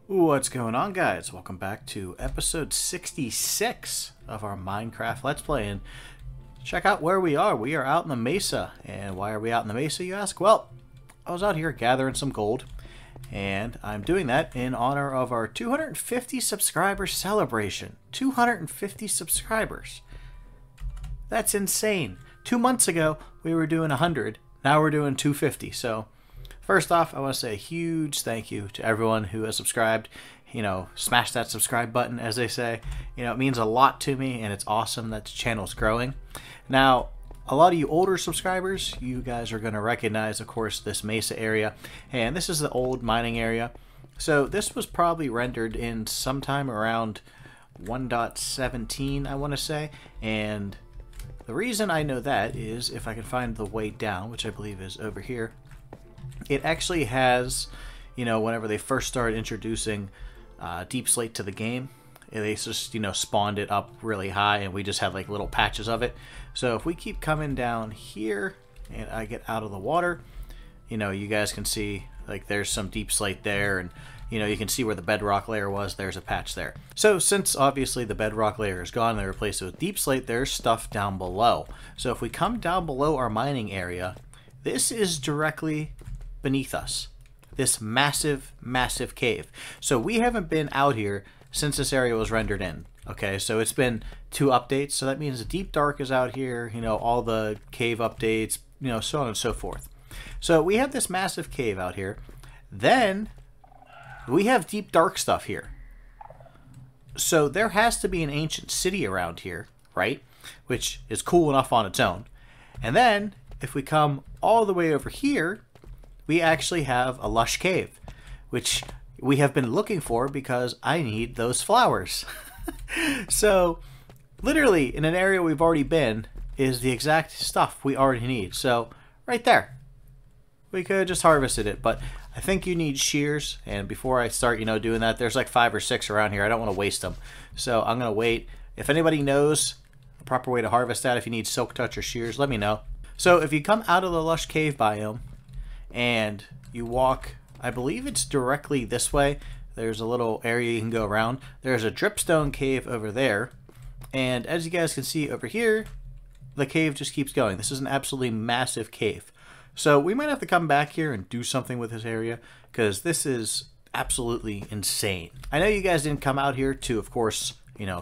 What's going on, guys? Welcome back to episode 66 of our Minecraft Let's Play, and check out where we are. We are out in the mesa. And why are we out in the mesa, you ask? Well, I was out here gathering some gold, and I'm doing that in honor of our 250 subscriber celebration. 250 subscribers. That's insane. 2 months ago, we were doing 100. Now we're doing 250. So first off, I want to say a huge thank you to everyone who has subscribed. Smash that subscribe button, as they say. It means a lot to me, and it's awesome that the channel's growing. Now, a lot of you older subscribers, you guys are going to recognize, of course, this mesa area. And this is the old mining area. So this was probably rendered in sometime around 1.17, I want to say. And the reason I know that is if I can find the way down, which I believe is over here. It actually has, whenever they first started introducing Deep Slate to the game, they just, spawned it up really high, and we just had like little patches of it. So if we keep coming down here and I get out of the water, you guys can see like there's some Deep Slate there, and you can see where the Bedrock layer was. There's a patch there. So since obviously the Bedrock layer is gone, they replaced it with Deep Slate, there's stuff down below. So if we come down below our mining area, this is directly beneath us. This massive cave. So we haven't been out here since this area was rendered in. Okay, so it's been 2 updates. So that means the Deep Dark is out here, all the cave updates, so on and so forth. So we have this massive cave out here. Then we have Deep Dark stuff here. So there has to be an ancient city around here, right? Which is cool enough on its own. And then if we come all the way over here, we actually have a lush cave, which we have been looking for because I need those flowers. So literally in an area we've already been is the exact stuff we already need. So right there, we could have just harvested it, but I think you need shears. And before I start, doing that, there's like 5 or 6 around here. I don't want to waste them. So I'm going to wait. If anybody knows the proper way to harvest that, if you need silk touch or shears, let me know. So if you come out of the lush cave biome, and you walk, I believe it's directly this way. There's a little area you can go around. There's a dripstone cave over there. And as you guys can see over here, the cave just keeps going. This is an absolutely massive cave. So we might have to come back here and do something with this area, because this is absolutely insane. I know you guys didn't come out here to, of course,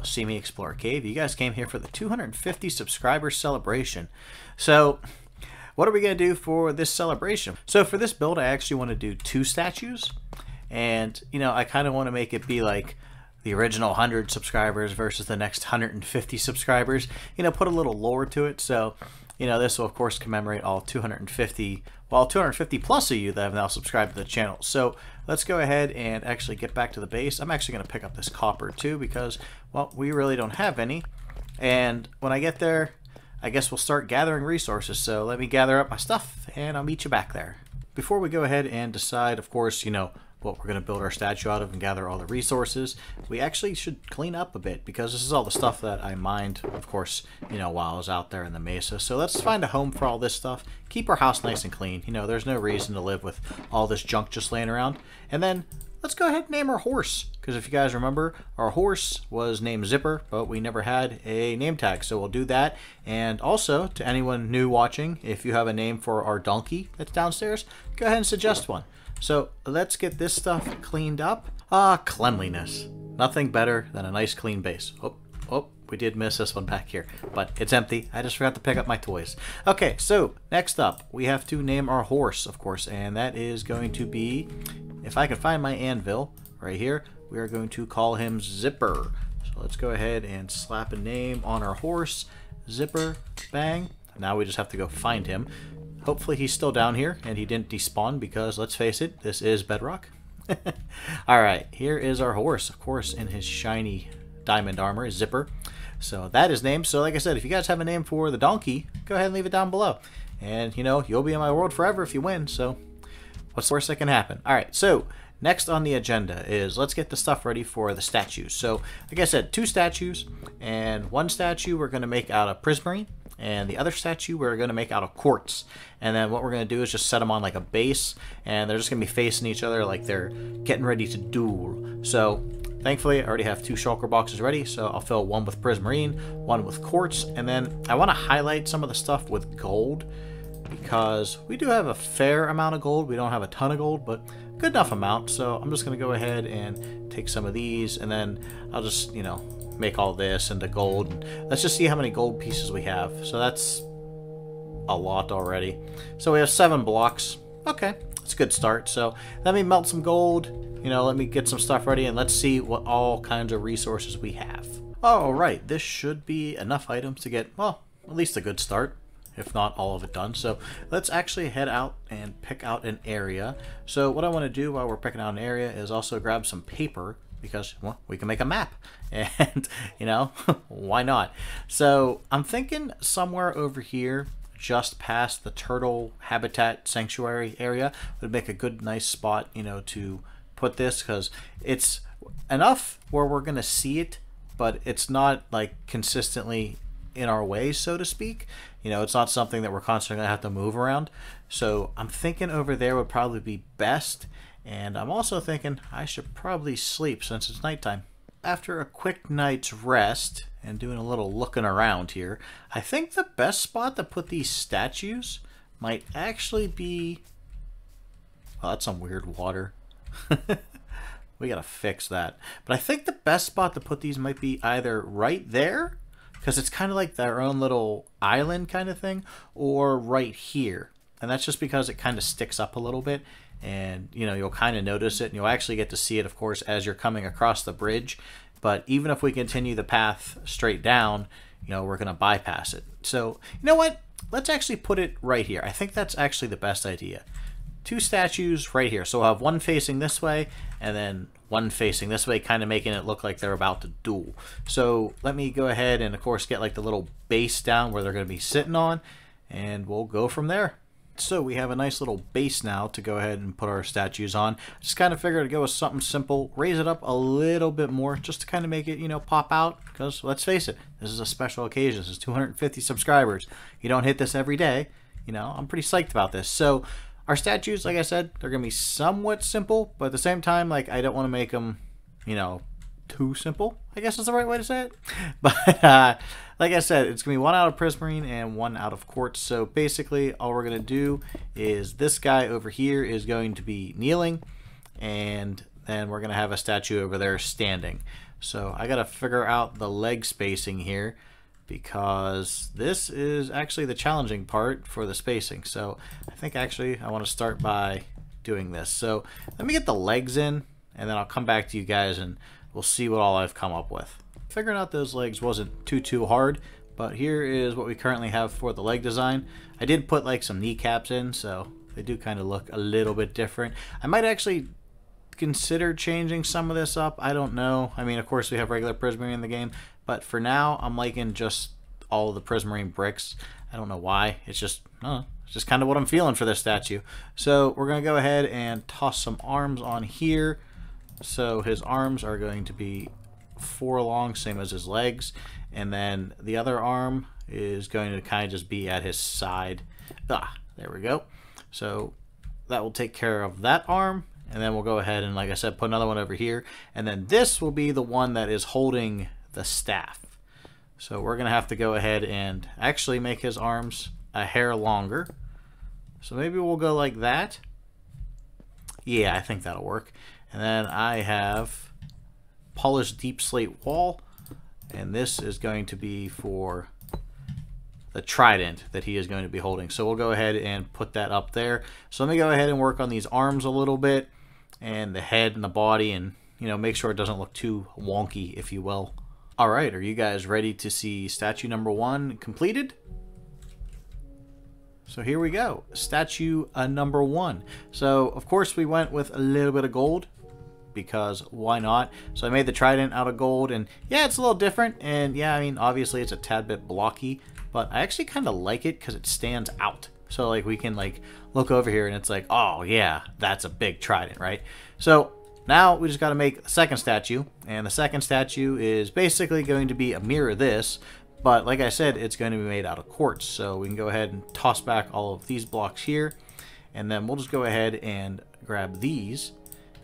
see me explore a cave. You guys came here for the 250 subscriber celebration. So what are we going to do for this celebration? So for this build, I actually want to do 2 statues. And, I kind of want to make it be like the original 100 subscribers versus the next 150 subscribers. Put a little lore to it. So, this will, of course, commemorate all 250, well, 250 plus of you that have now subscribed to the channel. So let's go ahead and actually get back to the base. I'm actually going to pick up this copper, too, because, well, we really don't have any. And when I get there, I guess we'll start gathering resources. So let me gather up my stuff and I'll meet you back there. Before we go ahead and decide, of course, what we're going to build our statue out of and gather all the resources, we actually should clean up a bit, because this is all the stuff that I mined, of course, while I was out there in the mesa. So let's find a home for all this stuff. Keep our house nice and clean. There's no reason to live with all this junk just laying around. And then let's go ahead and name our horse, because if you guys remember, our horse was named Zipper, but we never had a name tag, so we'll do that. And also, to anyone new watching, if you have a name for our donkey that's downstairs, go ahead and suggest one. So let's get this stuff cleaned up. Cleanliness. Nothing better than a nice clean base. Oh, we did miss this one back here, but it's empty. I just forgot to pick up my toys. Okay, so next up, we have to name our horse, of course, and that is going to be, if I can find my anvil right here, we are going to call him Zipper. So let's go ahead and slap a name on our horse. Zipper, bang. Now we just have to go find him. Hopefully he's still down here and he didn't despawn, because let's face it, this is Bedrock. Alright, here is our horse, of course, in his shiny diamond armor, Zipper. So that is named. So like I said, if you guys have a name for the donkey, go ahead and leave it down below. And, you'll be in my world forever if you win, so what's the worst that can happen? Alright, so next on the agenda is let's get the stuff ready for the statues. So like I said, 2 statues, and 1 statue we're going to make out of prismarine, and the other statue we're going to make out of quartz. And then what we're going to do is just set them on like a base, and they're just going to be facing each other like they're getting ready to duel. So thankfully I already have 2 shulker boxes ready, so I'll fill one with prismarine, one with quartz, and then I want to highlight some of the stuff with gold because we do have a fair amount of gold. We don't have a ton of gold, but good enough amount. So I'm just going to go ahead and take some of these, and then I'll just, you know, make all this into gold. And let's just see how many gold pieces we have. So that's a lot already. So we have 7 blocks. Okay, that's a good start. So let me melt some gold, you know, let me get some stuff ready, and let's see what all kinds of resources we have. All right, this should be enough items to get, well, at least a good start, if not all of it done. So let's actually head out and pick out an area. So what I want to do while we're picking out an area is also grab some paper, because, well, we can make a map, and, you know, why not? So I'm thinking somewhere over here, just past the turtle habitat sanctuary area, would make a good, nice spot, you know, to put this, because it's enough where we're going to see it, but it's not, like, consistently in our way, so to speak. You know, it's not something that we're constantly going to have to move around. So I'm thinking over there would probably be best. And I'm also thinking I should probably sleep since it's nighttime. After a quick night's rest and doing a little looking around here, I think the best spot to put these statues might actually be... Well, that's some weird water. We gotta fix that. But I think the best spot to put these might be either right there, because it's kind of like their own little island kind of thing, or right here. And that's just because it kind of sticks up a little bit, and you know, you'll kind of notice it, and you'll actually get to see it, of course, as you're coming across the bridge. But even if we continue the path straight down, you know, we're going to bypass it. So you know what, let's actually put it right here. I think that's actually the best idea. 2 statues right here, so we'll have one facing this way and then one facing this way, kind of making it look like they're about to duel. So let me go ahead and, of course, get like the little base down where they're going to be sitting on, and we'll go from there. So we have a nice little base now to go ahead and put our statues on. Just kind of figured to go with something simple, raise it up a little bit more just to kind of make it, you know, pop out, because let's face it, this is a special occasion. This is 250 subscribers. You don't hit this every day. You know, I'm pretty psyched about this. So our statues, like I said, they're going to be somewhat simple, but at the same time, like, I don't want to make them, you know, too simple, I guess is the right way to say it. But like I said, it's going to be 1 out of prismarine and 1 out of quartz. So basically all we're going to do is this guy over here is going to be kneeling, and then we're going to have a statue over there standing. So I got to figure out the leg spacing here, because this is actually the challenging part for the spacing. So I think actually I want to start by doing this. So let me get the legs in, and then I'll come back to you guys and we'll see what all I've come up with. Figuring out those legs wasn't too hard, but here is what we currently have for the leg design. I did put like some kneecaps in, so they do kind of look a little bit different. I might actually consider changing some of this up. I don't know. I mean, of course we have regular prismarine in the game, but for now I'm liking just all of the prismarine bricks. I don't know why. It's just it's just kind of what I'm feeling for this statue. So we're gonna go ahead and toss some arms on here. So his arms are going to be 4 long, same as his legs, and then the other arm is going to kind of just be at his side. There we go. So that will take care of that arm, and then we'll go ahead and, like I said, put another one over here, and then this will be the one that is holding the staff. So we're gonna have to go ahead and actually make his arms a hair longer. So maybe we'll go like that. Yeah, I think that'll work. And then I have polished deep slate wall, and this is going to be for the trident that he is going to be holding. So we'll go ahead and put that up there. So let me go ahead and work on these arms a little bit, and the head and the body, and, you know, make sure it doesn't look too wonky, if you will. All right, are you guys ready to see statue number 1 completed? So here we go, statue number 1. So of course we went with a little bit of gold, because why not? So I made the trident out of gold, and yeah, it's a little different, and yeah, I mean, obviously it's a tad bit blocky, but I actually kind of like it because it stands out. So like we can like look over here and it's like, oh yeah, that's a big trident, right? So now we just got to make a second statue, and the second statue is basically going to be a mirror of this, but like I said, it's going to be made out of quartz. So we can go ahead and toss back all of these blocks here, and then we'll just go ahead and grab these,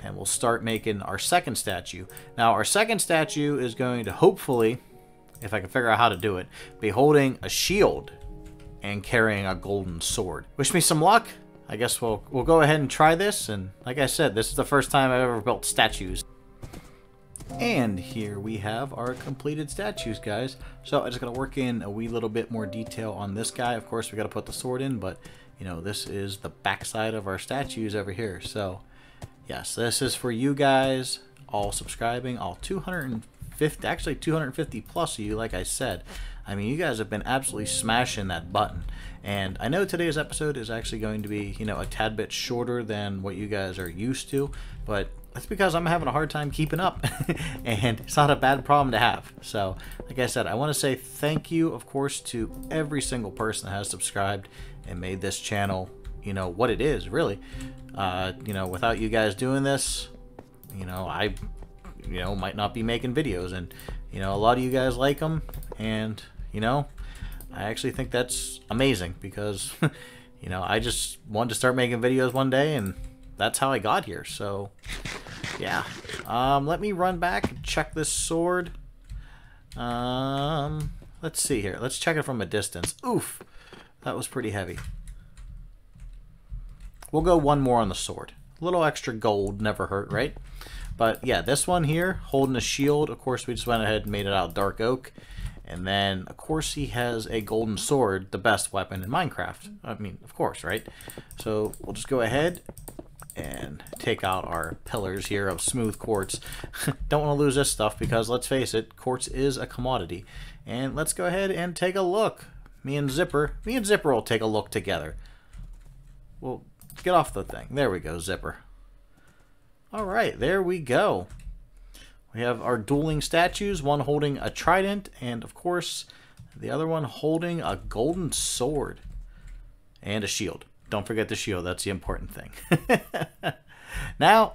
and we'll start making our second statue. Now, our second statue is going to hopefully, if I can figure out how to do it, be holding a shield and carrying a golden sword. Wish me some luck. I guess we'll go ahead and try this. And like I said, this is the first time I've ever built statues. And here we have our completed statues, guys. So I'm just going to work in a wee little bit more detail on this guy. Of course, we got to put the sword in, but you know, this is the backside of our statues over here. So yes, this is for you guys all subscribing, all 250, actually 250 plus of you, like I said. I mean, you guys have been absolutely smashing that button. And I know today's episode is actually going to be, you know, a tad bit shorter than what you guys are used to, but that's because I'm having a hard time keeping up, and it's not a bad problem to have. So, like I said, I want to say thank you, of course, to every single person that has subscribed and made this channel, you know, what it is, really. You know, without you guys doing this, you know, I, you know, might not be making videos, and, you know, a lot of you guys like them, and, you know, I actually think that's amazing because, you know, I just wanted to start making videos one day, and that's how I got here. So yeah, let me run back and check this sword. Let's see here, let's check it from a distance. Oof, that was pretty heavy. We'll go one more on the sword. A little extra gold never hurt, right? But yeah, this one here holding a shield, of course we just went ahead and made it out of dark oak. And then, of course, he has a golden sword, the best weapon in Minecraft. I mean, of course, right? So we'll just go ahead and take out our pillars here of smooth quartz. Don't want to lose this stuff because, let's face it, quartz is a commodity. And let's go ahead and take a look. Me and Zipper will take a look together. Well, get off the thing. There we go, Zipper. All right, there we go. We have our dueling statues, one holding a trident, and of course, the other one holding a golden sword and a shield. Don't forget the shield, that's the important thing. Now,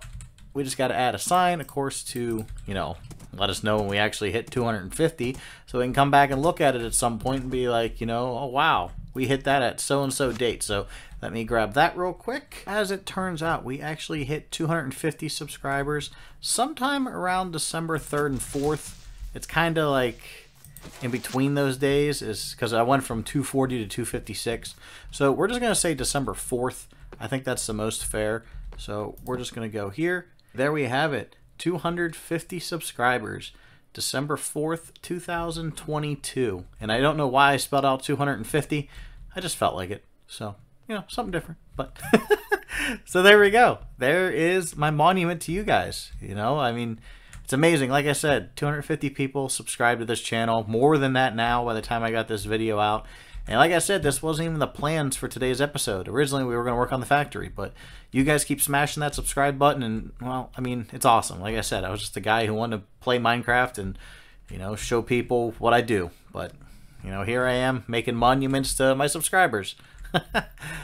we just got to add a sign, of course, to, you know, let us know when we actually hit 250, so we can come back and look at it at some point and be like, you know, oh wow, we hit that at so-and-so date. So let me grab that real quick. As it turns out, we actually hit 250 subscribers sometime around December 3rd and 4th. It's kind of like in between those days, is because I went from 240 to 256. So we're just going to say December 4th. I think that's the most fair. So we're just going to go here. There we have it. 250 subscribers. December 4th, 2022. And I don't know why I spelled out 250. I just felt like it. So, you know, something different. But so there we go. There is my monument to you guys. You know, I mean, it's amazing. Like I said, 250 people subscribe to this channel. More than that now by the time I got this video out. And like I said, this wasn't even the plans for today's episode. Originally, we were going to work on the factory, but you guys keep smashing that subscribe button, and, well, I mean, it's awesome. Like I said, I was just a guy who wanted to play Minecraft and, you know, show people what I do. But, you know, here I am making monuments to my subscribers.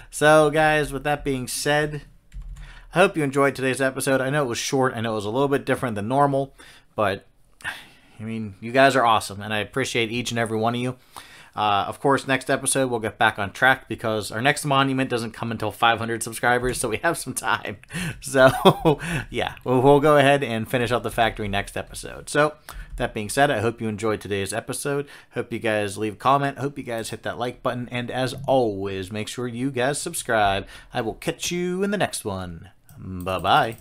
So, guys, with that being said, I hope you enjoyed today's episode. I know it was short. I know it was a little bit different than normal, but, I mean, you guys are awesome, and I appreciate each and every one of you. Of course, next episode, we'll get back on track because our next monument doesn't come until 500 subscribers, so we have some time. So, yeah, we'll go ahead and finish out the factory next episode. So, that being said, I hope you enjoyed today's episode. Hope you guys leave a comment. Hope you guys hit that like button. And as always, make sure you guys subscribe. I will catch you in the next one. Bye-bye.